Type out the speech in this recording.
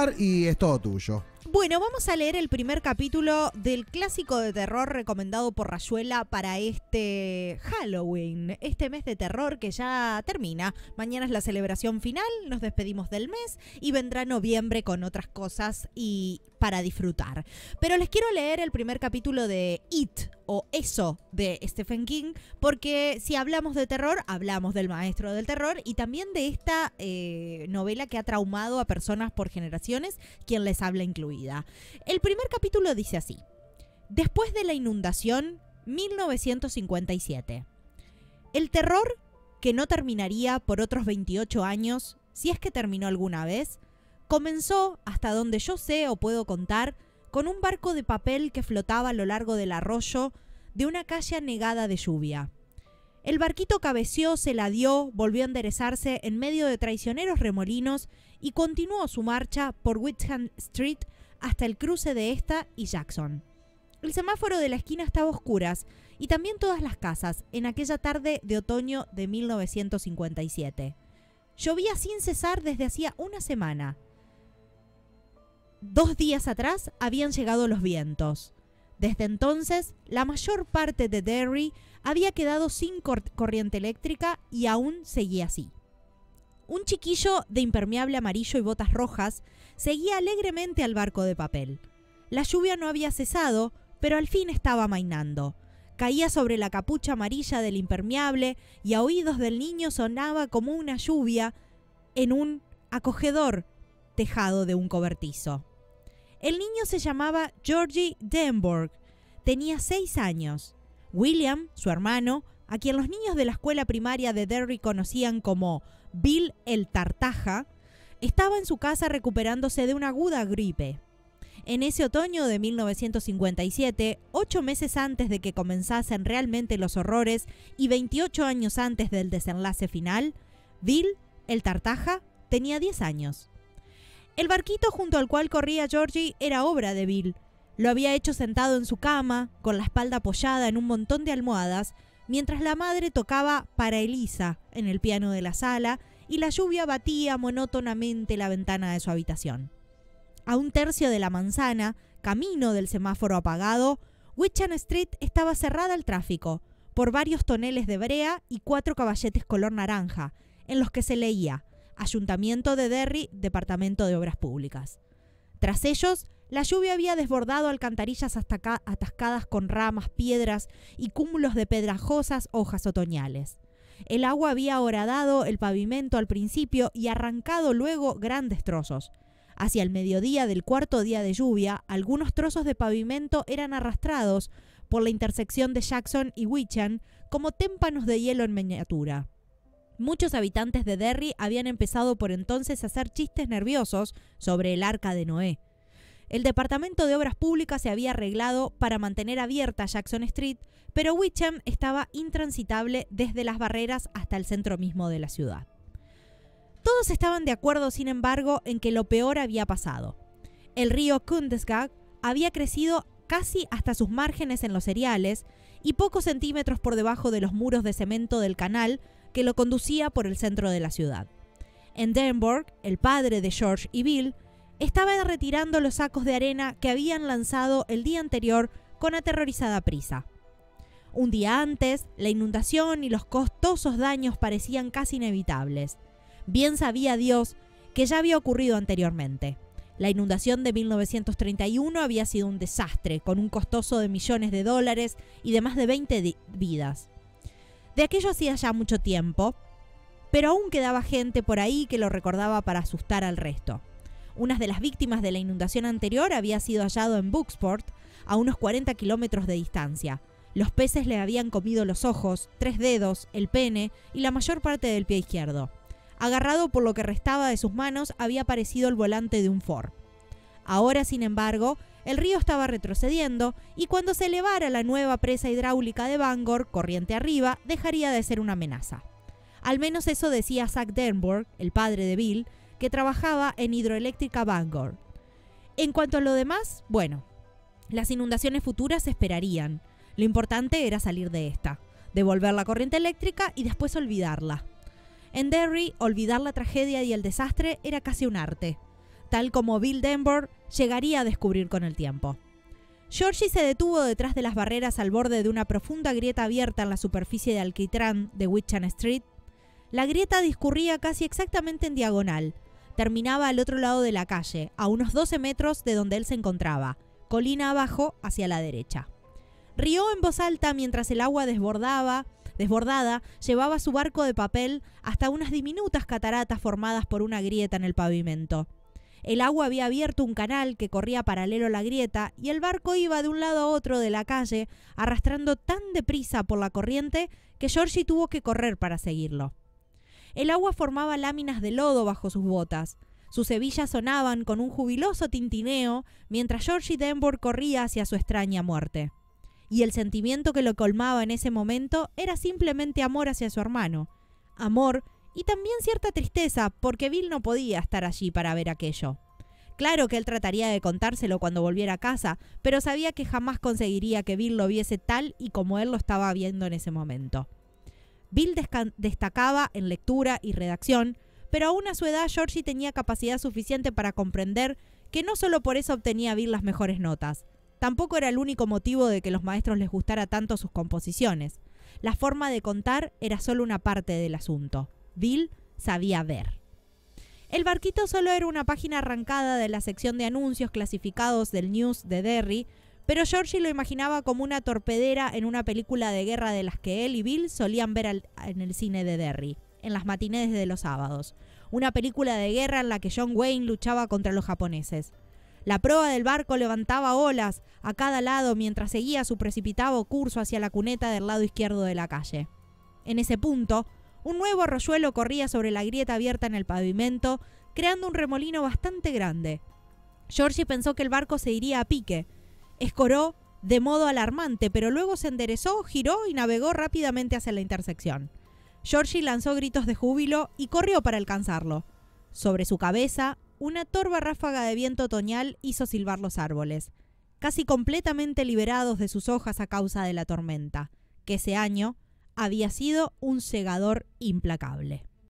empezar y es todo tuyo. Bueno, vamos a leer el primer capítulo del clásico de terror recomendado por Rayuela para este Halloween, este mes de terror que ya termina. Mañana es la celebración final, nos despedimos del mes y vendrá noviembre con otras cosas y para disfrutar. Pero les quiero leer el primer capítulo de It, o Eso, de Stephen King, porque si hablamos de terror, hablamos del maestro del terror y también de esta novela que ha traumado a personas por generaciones, quien les habla incluida. El primer capítulo dice así: después de la inundación, 1957. El terror, que no terminaría por otros 28 años, si es que terminó alguna vez, comenzó, hasta donde yo sé o puedo contar, con un barco de papel que flotaba a lo largo del arroyo de una calle anegada de lluvia. El barquito cabeció, se la dio, volvió a enderezarse en medio de traicioneros remolinos y continuó su marcha por Wickham Street hasta el cruce de esta y Jackson. El semáforo de la esquina estaba a oscuras y también todas las casas en aquella tarde de otoño de 1957. Llovía sin cesar desde hacía una semana. 2 días atrás habían llegado los vientos. Desde entonces, la mayor parte de Derry había quedado sin corriente eléctrica y aún seguía así. Un chiquillo de impermeable amarillo y botas rojas seguía alegremente al barco de papel. La lluvia no había cesado, pero al fin estaba amainando. Caía sobre la capucha amarilla del impermeable y a oídos del niño sonaba como una lluvia en un acogedor tejado de un cobertizo. El niño se llamaba Georgie Denborg. Tenía 6 años. William, su hermano, a quien los niños de la escuela primaria de Derry conocían como Bill el Tartaja, estaba en su casa recuperándose de una aguda gripe. En ese otoño de 1957, 8 meses antes de que comenzasen realmente los horrores y 28 años antes del desenlace final, Bill el Tartaja tenía 10 años. El barquito junto al cual corría Georgie era obra de Bill. Lo había hecho sentado en su cama, con la espalda apoyada en un montón de almohadas, mientras la madre tocaba para Elisa en el piano de la sala y la lluvia batía monótonamente la ventana de su habitación. A 1/3 de la manzana, camino del semáforo apagado, Wickham Street estaba cerrada al tráfico por varios toneles de brea y 4 caballetes color naranja, en los que se leía Ayuntamiento de Derry, Departamento de Obras Públicas. Tras ellos, la lluvia había desbordado alcantarillas atascadas con ramas, piedras y cúmulos de pedrajosas hojas otoñales. El agua había horadado el pavimento al principio y arrancado luego grandes trozos. Hacia el mediodía del 4.º día de lluvia, algunos trozos de pavimento eran arrastrados por la intersección de Jackson y Wickham como témpanos de hielo en miniatura. Muchos habitantes de Derry habían empezado por entonces a hacer chistes nerviosos sobre el Arca de Noé. El Departamento de Obras Públicas se había arreglado para mantener abierta Jackson Street, pero Wickham estaba intransitable desde las barreras hasta el centro mismo de la ciudad. Todos estaban de acuerdo, sin embargo, en que lo peor había pasado. El río Kundesgag había crecido casi hasta sus márgenes en los cereales y pocos centímetros por debajo de los muros de cemento del canal que lo conducía por el centro de la ciudad. En Denborg, el padre de George y Bill, estaba retirando los sacos de arena que habían lanzado el día anterior con aterrorizada prisa. Un día antes, la inundación y los costosos daños parecían casi inevitables. Bien sabía Dios que ya había ocurrido anteriormente. La inundación de 1931 había sido un desastre, con un costoso de millones de dólares y de más de 20 vidas. De aquello hacía ya mucho tiempo, pero aún quedaba gente por ahí que lo recordaba para asustar al resto. Una de las víctimas de la inundación anterior había sido hallado en Bucksport, a unos 40 kilómetros de distancia. Los peces le habían comido los ojos, 3 dedos, el pene y la mayor parte del pie izquierdo. Agarrado por lo que restaba de sus manos, había aparecido el volante de un Ford. Ahora, sin embargo, el río estaba retrocediendo y cuando se elevara la nueva presa hidráulica de Bangor, corriente arriba, dejaría de ser una amenaza. Al menos eso decía Zach Denborg, el padre de Bill, que trabajaba en Hidroeléctrica Bangor. En cuanto a lo demás, bueno, las inundaciones futuras se esperarían. Lo importante era salir de esta, devolver la corriente eléctrica y después olvidarla. En Derry, olvidar la tragedia y el desastre era casi un arte. tal como Bill Denbor llegaría a descubrir con el tiempo. Georgie se detuvo detrás de las barreras al borde de una profunda grieta abierta en la superficie de alquitrán de Witchan Street. La grieta discurría casi exactamente en diagonal. Terminaba al otro lado de la calle, a unos 12 metros de donde él se encontraba, colina abajo hacia la derecha. Rió en voz alta mientras el agua desbordada llevaba su barco de papel hasta unas diminutas cataratas formadas por una grieta en el pavimento. El agua había abierto un canal que corría paralelo a la grieta y el barco iba de un lado a otro de la calle, arrastrando tan deprisa por la corriente que Georgie tuvo que correr para seguirlo. El agua formaba láminas de lodo bajo sus botas. Sus hebillas sonaban con un jubiloso tintineo mientras Georgie Denbor corría hacia su extraña muerte. Y el sentimiento que lo colmaba en ese momento era simplemente amor hacia su hermano. Amor y también cierta tristeza, porque Bill no podía estar allí para ver aquello. Claro que él trataría de contárselo cuando volviera a casa, pero sabía que jamás conseguiría que Bill lo viese tal y como él lo estaba viendo en ese momento. Bill destacaba en lectura y redacción, pero aún a su edad Georgie tenía capacidad suficiente para comprender que no solo por eso obtenía Bill las mejores notas. Tampoco era el único motivo de que los maestros les gustara tanto sus composiciones. La forma de contar era solo una parte del asunto. Bill sabía ver. El barquito solo era una página arrancada de la sección de anuncios clasificados del News de Derry, pero Georgie lo imaginaba como una torpedera en una película de guerra de las que él y Bill solían ver en el cine de Derry, en las matinés de los sábados. Una película de guerra en la que John Wayne luchaba contra los japoneses. La proa del barco levantaba olas a cada lado mientras seguía su precipitado curso hacia la cuneta del lado izquierdo de la calle. En ese punto, un nuevo arroyuelo corría sobre la grieta abierta en el pavimento, creando un remolino bastante grande. Georgie pensó que el barco se iría a pique. Escoró de modo alarmante, pero luego se enderezó, giró y navegó rápidamente hacia la intersección. Georgie lanzó gritos de júbilo y corrió para alcanzarlo. Sobre su cabeza, una torva ráfaga de viento otoñal hizo silbar los árboles, casi completamente liberados de sus hojas a causa de la tormenta, que ese año había sido un segador implacable.